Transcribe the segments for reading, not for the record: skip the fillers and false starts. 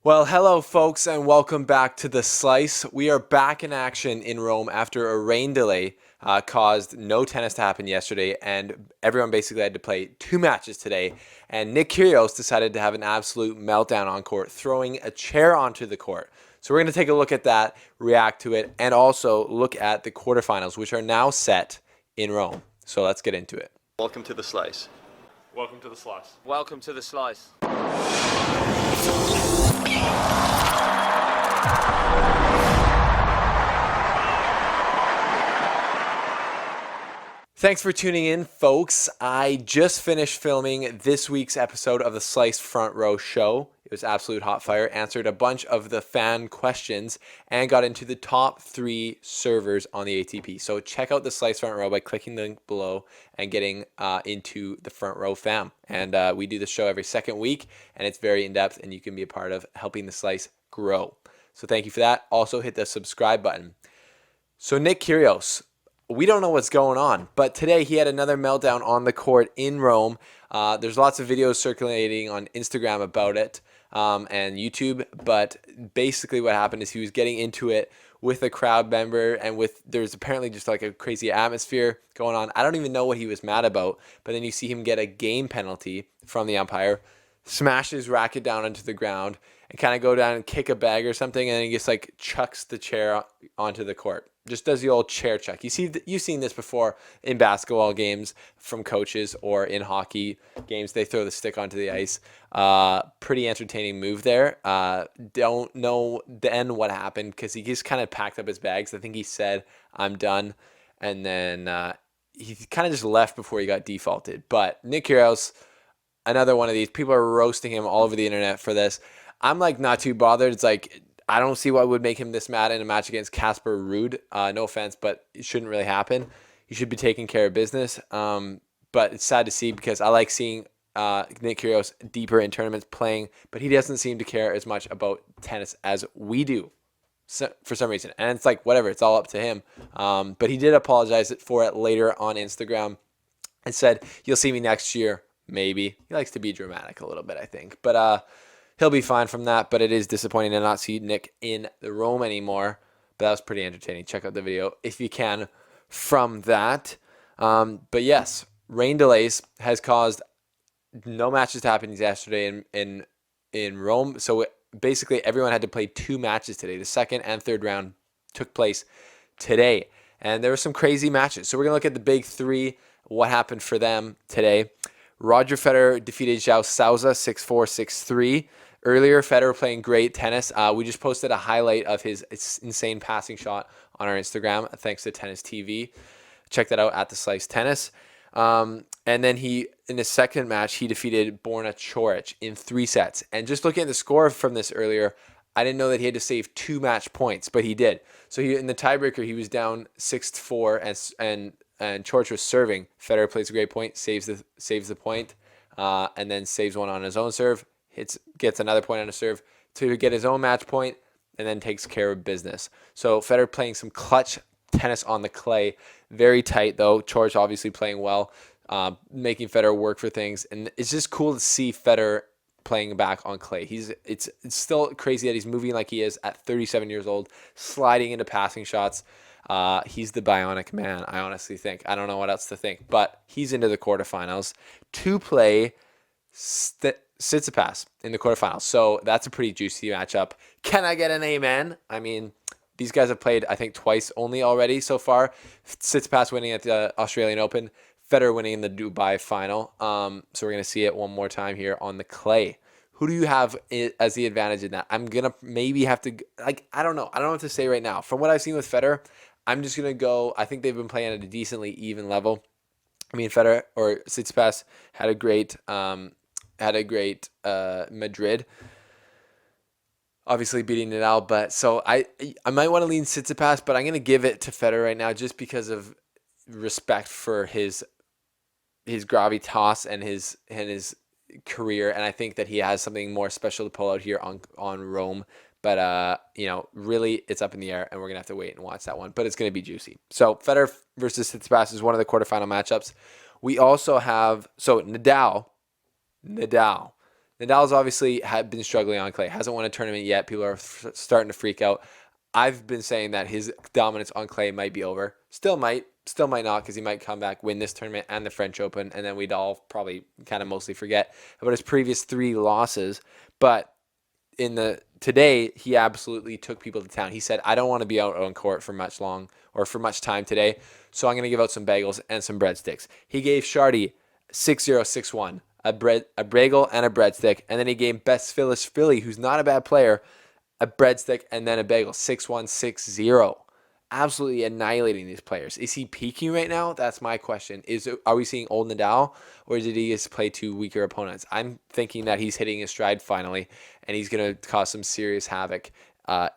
Well, hello, folks, and welcome back to The Slice. We are back in action in Rome after a rain delay caused no tennis to happen yesterday, and everyone basically had to play two matches today. And Nick Kyrgios decided to have an absolute meltdown on court, throwing a chair onto the court. So we're going to take a look at that, react to it, and also look at the quarterfinals, which are now set in Rome. So let's get into it. Welcome to The Slice. Welcome to the slice. Welcome to the slice. Thanks for tuning in, folks. I just finished filming this week's episode of the Slice Front Row Show. It was absolute hot fire, answered a bunch of the fan questions, and got into the top 3 servers on the ATP. So check out the Slice Front Row by clicking the link below and getting into the Front Row fam. And we do the show every second week, and it's very in-depth, and you can be a part of helping the Slice grow. So thank you for that. Also hit the subscribe button. So Nick Kyrgios, we don't know what's going on, but today he had another meltdown on the court in Rome. There's lots of videos circulating on Instagram about it and YouTube, but basically what happened is he was getting into it with a crowd member, and there's apparently just like a crazy atmosphere going on. I don't even know what he was mad about, but then you see him get a game penalty from the umpire, smash his racket down onto the ground, and kind of go down and kick a bag or something, and then he just like chucks the chair onto the court. Just does the old chair chuck. You've seen this before in basketball games from coaches, or in hockey games. They throw the stick onto the ice. Pretty entertaining move there. Don't know then what happened, because he just kind of packed up his bags. I think he said, "I'm done," and then he kind of just left before he got defaulted. But Nick Kyrgios, another one of these. People are roasting him all over the internet for this. I'm like not too bothered. It's like, I don't see what would make him this mad in a match against Casper Ruud. No offense, but it shouldn't really happen. He should be taking care of business. But it's sad to see, because I like seeing Nick Kyrgios deeper in tournaments playing, but he doesn't seem to care as much about tennis as we do for some reason. And it's like, whatever, it's all up to him. But he did apologize for it later on Instagram and said, "You'll see me next year, maybe." He likes to be dramatic a little bit, I think. But he'll be fine from that, but it is disappointing to not see Nick in the Rome anymore. But that was pretty entertaining. Check out the video if you can from that. But yes, rain delays has caused no matches to happen yesterday in Rome. So basically everyone had to play 2 matches today. The second and third round took place today. And there were some crazy matches. So we're going to look at the big 3, what happened for them today. Roger Federer defeated João Sousa 6-4, 6-3. Earlier, Federer playing great tennis. We just posted a highlight of his insane passing shot on our Instagram, thanks to Tennis TV. Check that out at the Slice Tennis. And then in his second match, he defeated Borna Coric in 3 sets. And just looking at the score from this earlier, I didn't know that he had to save 2 match points, but he did. So in the tiebreaker, he was down 6-4, and Coric was serving. Federer plays a great point, saves the point, and then saves one on his own serve. Gets another point on a serve to get his own match point, and then takes care of business. So Federer playing some clutch tennis on the clay. Very tight, though. Coric obviously playing well, making Federer work for things. And it's just cool to see Federer playing back on clay. It's still crazy that he's moving like he is at 37 years old, sliding into passing shots. He's the bionic man, I honestly think. I don't know what else to think. But he's into the quarterfinals to play Tsitsipas in the quarterfinals. So that's a pretty juicy matchup. Can I get an amen? I mean, these guys have played, I think, twice only already so far. Tsitsipas winning at the Australian Open, Federer winning in the Dubai final. So we're going to see it one more time here on the clay. Who do you have as the advantage in that? I'm going to maybe have to, I don't know. I don't know what to say right now. From what I've seen with Federer, I'm just going to go, I think they've been playing at a decently even level. I mean, Federer or Tsitsipas had a great Madrid, obviously beating Nadal. But so I might want to lean Tsitsipas, but I'm going to give it to Federer right now just because of respect for his gravitas and his career, and I think that he has something more special to pull out here on Rome. But really, it's up in the air, and we're gonna have to wait and watch that one. But it's gonna be juicy. So Federer versus Tsitsipas is one of the quarterfinal matchups. We also have Nadal Nadal's obviously had been struggling on clay. Hasn't won a tournament yet. People are starting to freak out. I've been saying that his dominance on clay might be over. Still might not, because he might come back, win this tournament and the French Open, and then we'd all probably kind of mostly forget about his previous 3 losses. But today, he absolutely took people to town. He said, "I don't want to be out on court for much time today, so I'm going to give out some bagels and some breadsticks." He gave Shardy 6-0, 6-1, a bagel and a breadstick, and then he gave Best Philly, who's not a bad player, a breadstick and then a bagel, 6-1, 6-0. Absolutely annihilating these players. Is he peaking right now? That's my question. Are we seeing old Nadal, or did he just play 2 weaker opponents? I'm thinking that he's hitting his stride finally, and he's going to cause some serious havoc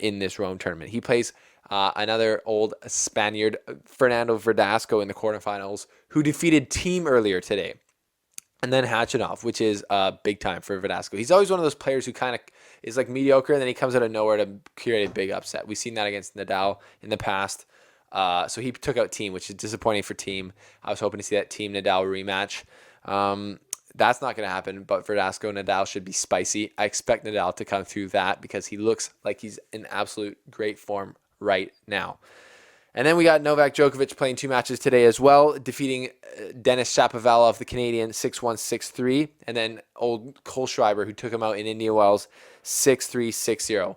in this Rome tournament. He plays another old Spaniard, Fernando Verdasco, in the quarterfinals, who defeated Team earlier today. And then Khachanov, which is big time for Verdasco. He's always one of those players who kind of is like mediocre, and then he comes out of nowhere to create a big upset. We've seen that against Nadal in the past. So he took out Team, which is disappointing for Team. I was hoping to see that Team Nadal rematch. That's not going to happen, but Verdasco Nadal should be spicy. I expect Nadal to come through that, because he looks like he's in absolute great form right now. And then we got Novak Djokovic playing 2 matches today as well, defeating Denis Shapovalov, the Canadian, 6-1, 6-3. And then old Kohlschreiber, who took him out in Indian Wells, 6-3, 6-0.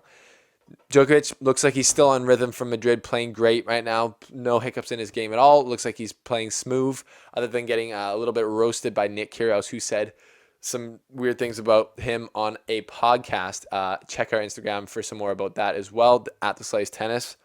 Djokovic looks like he's still on rhythm from Madrid, playing great right now. No hiccups in his game at all. Looks like he's playing smooth, other than getting a little bit roasted by Nick Kyrgios, who said some weird things about him on a podcast. Check our Instagram for some more about that as well, at the Slice Tennis.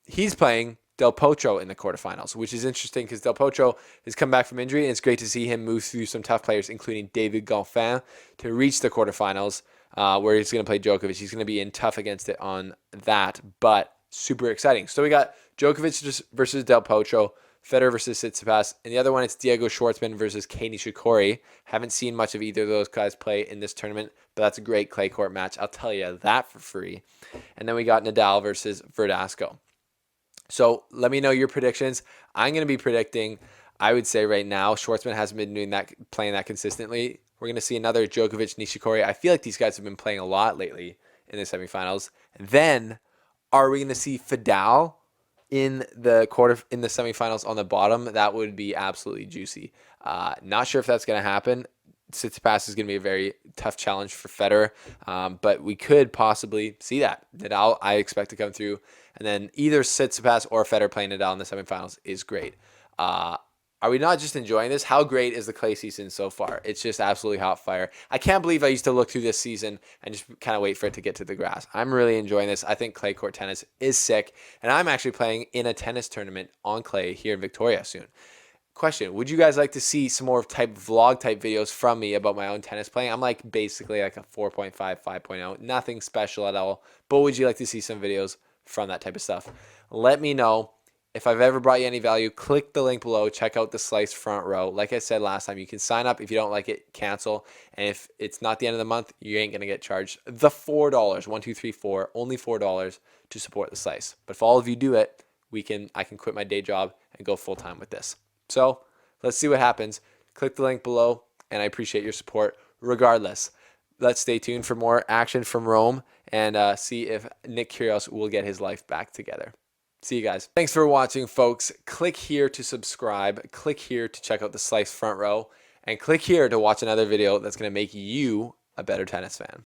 He's playing Del Potro in the quarterfinals, which is interesting because Del Potro has come back from injury, and it's great to see him move through some tough players, including David Goffin, to reach the quarterfinals, where he's going to play Djokovic. He's going to be in tough against it on that, but super exciting. So we got Djokovic versus Del Potro, Federer versus Tsitsipas, and the other one, it's Diego Schwartzman versus Kei Nishikori. Haven't seen much of either of those guys play in this tournament, but that's a great clay court match. I'll tell you that for free. And then we got Nadal versus Verdasco. So let me know your predictions. I'm going to be predicting, I would say right now, Schwartzman hasn't been playing that consistently. We're going to see another Djokovic, Nishikori. I feel like these guys have been playing a lot lately in the semifinals. Then, are we going to see Fedal in the semifinals on the bottom? That would be absolutely juicy. Not sure if that's going to happen. Tsitsipas is going to be a very tough challenge for Federer, but we could possibly see that. Nadal, I expect to come through, and then either Tsitsipas or Federer playing Nadal in the semifinals is great. Are we not just enjoying this? How great is the clay season so far? It's just absolutely hot fire. I can't believe I used to look through this season and just kind of wait for it to get to the grass. I'm really enjoying this. I think clay court tennis is sick, and I'm actually playing in a tennis tournament on clay here in Victoria soon. Question, would you guys like to see some more vlog type videos from me about my own tennis playing? I'm like basically like a 4.5, 5.0, nothing special at all, but would you like to see some videos from that type of stuff? Let me know. If I've ever brought you any value, click the link below. Check out the Slice front row. Like I said last time, you can sign up. If you don't like it, cancel. And if it's not the end of the month, you ain't going to get charged the $4, 1, 2, 3, 4, only $4 to support the Slice. But if all of you do it, I can quit my day job and go full time with this. So let's see what happens. Click the link below, and I appreciate your support regardless. Let's stay tuned for more action from Rome and see if Nick Kyrgios will get his life back together. See you guys. Thanks for watching, folks. Click here to subscribe. Click here to check out the Slice front row. And click here to watch another video that's going to make you a better tennis fan.